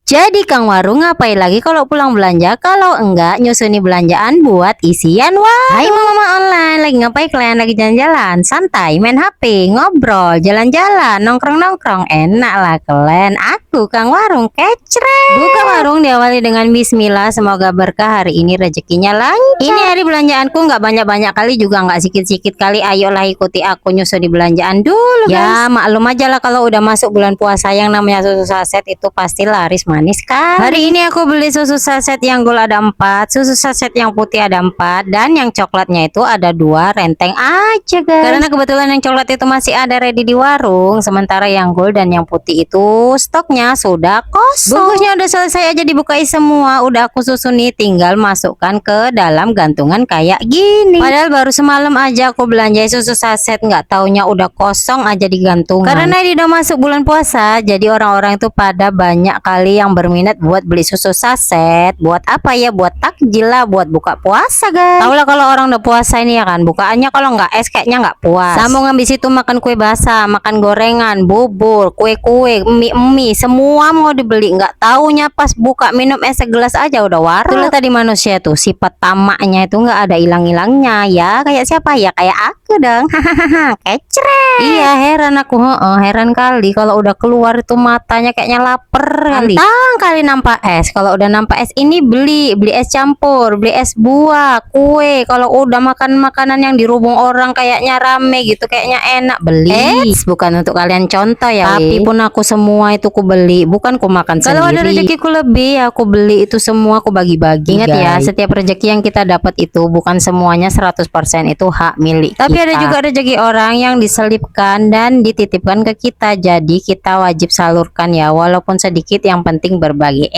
Jadi Kang Warung ngapain lagi kalau pulang belanja? Kalau enggak nyusuni belanjaan buat isian warung. Hai mama online, lagi ngapain kalian? Lagi jalan-jalan, santai, main HP, ngobrol, jalan-jalan, nongkrong-nongkrong. Enak lah kalian. Aku Kang Warung kecret. Buka warung diawali dengan bismillah, semoga berkah hari ini rezekinya lancar. Ini hari belanjaanku nggak banyak-banyak kali juga nggak sikit-sikit kali. Ayolah ikuti aku nyusuni belanjaan dulu. Ya maklum aja lah kalau udah masuk bulan puasa yang namanya susu saset itu pasti laris manis kan. Hari ini aku beli susu saset yang gold ada 4, susu saset yang putih ada 4, dan yang coklatnya itu ada 2, renteng aja guys. Karena kebetulan yang coklat itu masih ada ready di warung, sementara yang gold dan yang putih itu stoknya sudah kosong. Bungkusnya udah selesai aja dibukai semua, udah aku susuni, tinggal masukkan ke dalam gantungan kayak gini. Padahal baru semalam aja aku belanja susu saset, nggak taunya udah kosong aja di gantungan. Karena ini udah masuk bulan puasa, jadi orang-orang itu pada banyak kali yang berminat buat beli susu saset. Buat apa ya? Buat takjil lah, buat buka puasa guys. Tau lah kalau orang udah puasa ini ya kan, bukaannya kalau nggak es kayaknya nggak puas. Sambung habis itu makan kue basah, makan gorengan, bubur, kue-kue, mie-mie, semua mau dibeli. Nggak taunya pas buka minum es segelas aja udah warung. Itulah tadi manusia tuh, sifat tamaknya itu nggak ada hilang-hilangnya ya. Kayak siapa ya? Kayak aku dong. Hahaha, kecret. Iya heran aku, heran kali kalau udah keluar itu matanya kayaknya lapar kali. Antang kali nampak es. Kalau udah nampak es ini beli es campur, beli es buah, kue. Kalau udah makan makanan yang dirubung orang kayaknya rame gitu, kayaknya enak, beli. Bukan untuk kalian contoh ya, tapi pun aku semua itu ku beli, bukan ku makan sendiri. Kalau ada rezekiku lebih ya aku beli itu semua, aku bagi-bagi. Ingat ya, setiap rezeki yang kita dapat itu bukan semuanya 100% itu hak milik kita. Tapi ada juga rezeki orang yang diselipkan dan dititipkan ke kita, jadi kita wajib salurkan ya, walaupun sedikit, yang penting berbagi.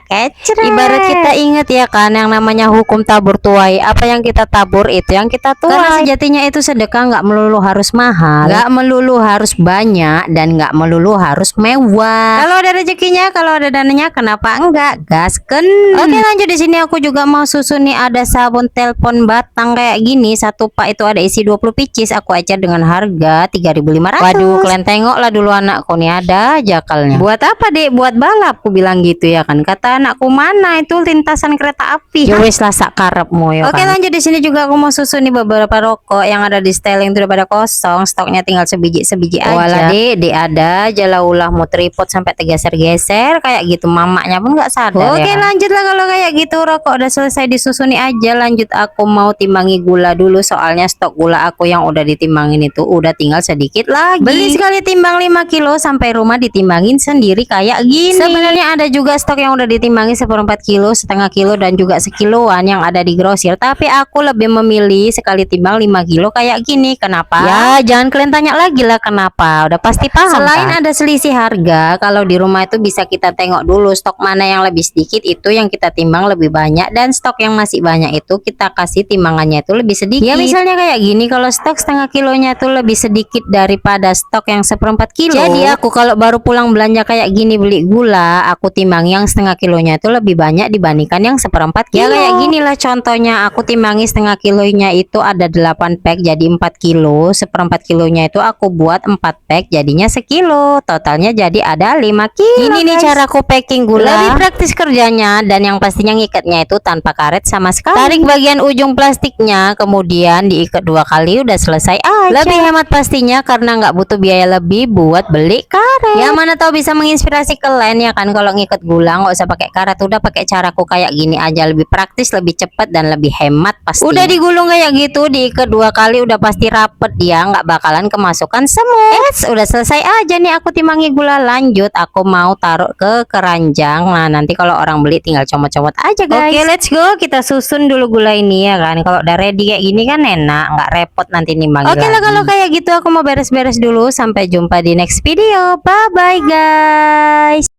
Kecret. Ibarat kita ingat ya kan, yang namanya hukum tabur tuai, apa yang kita tabur itu yang kita tuai. Karena sejatinya itu sedekah nggak melulu harus mahal, nggak melulu harus banyak, dan nggak melulu harus mewah. Kalau ada rezekinya, kalau ada dananya, kenapa enggak? Gasken. Oke lanjut, di sini aku juga mau susun nih, ada sabun telepon batang kayak gini, satu pak itu ada isi 20 pieces, aku ecer dengan harga 3.500. Waduh, kalian tengoklah dulu anakku nih, ada jakalnya. Buat apa dek? Buat balap, aku bilang gitu ya kan. Kata anakku, mana itu lintasan kereta api. Ya wes lah sakarepmu ya. Oke lanjut, di sini juga aku mau susun nih beberapa rokok yang ada di styling itu udah pada kosong, stoknya tinggal sebiji aja. Walah dek ada jala ulahmu tripod sampai tergeser-geser kayak gitu, mamaknya pun nggak sadar. Oke ya, lanjut lah kalau kayak gitu, rokok udah selesai disusuni aja. Lanjut aku mau timbangi gula dulu, soalnya stok gula aku yang udah ditimbangin itu udah tinggal sedikit lagi. Beli sekali timbang 5 kilo, sampai rumah ditimbangin sendiri kayak gini. Sebenarnya ada juga stok yang udah ditimbangin 1/4 kilo, setengah kilo, dan juga sekiloan yang ada di grosir, tapi aku lebih memilih sekali timbang 5 kilo kayak gini. Kenapa? Ya jangan kalian tanya lagi lah kenapa, udah pasti paham. Selain kan ada selisih harga, kalau di rumah itu bisa kita tengok dulu stok mana yang lebih sedikit, itu yang kita timbang lebih banyak, dan stok yang masih banyak itu kita kasih timbangannya itu lebih sedikit. Ya misalnya kayak gini, kalau stok setengah kilonya itu lebih sedikit daripada stok yang 1/4 kilo. Jadi aku kalau baru pulang belanja kayak gini beli gula, aku timbang yang setengah kilonya itu lebih banyak dibandingkan yang 1/4 kilo. Ya kayak gini lah contohnya, aku timbangi setengah kilonya itu ada 8 pack jadi 4 kilo, 1/4 kilonya itu aku buat 4 pack jadinya sekilo, totalnya jadi ada 5 kilo. Ini nih cara aku packing gula, lebih praktis kerjanya, dan yang pastinya ngikatnya itu tanpa karet sama sekali. Tarik bagian ujung plastiknya, kemudian diikat 2 kali, udah selesai aja. Lebih hemat pastinya karena nggak butuh biaya lebih buat beli karet. Ya mana tahu bisa menginspirasi kalian ya kan, kalau ngikat gula nggak usah pakai karet, udah pakai caraku kayak gini aja, lebih praktis, lebih cepat, dan lebih hemat pasti. Udah digulung kayak gitu, diikat 2 kali udah pasti rapet dia, nggak bakalan kemasukan semut. Udah selesai aja nih aku timbangi gula. Lanjut aku mau taruh ke keranjang. Nah nanti kalau orang beli tinggal comot-comot aja guys. Oke let's go, kita susun dulu gula ini ya kan. Kalau udah ready kayak gini kan enak, nggak repot nanti nimbangin. Oke lah kalau kayak gitu aku mau beres-beres dulu. Sampai jumpa di next video. Bye bye guys.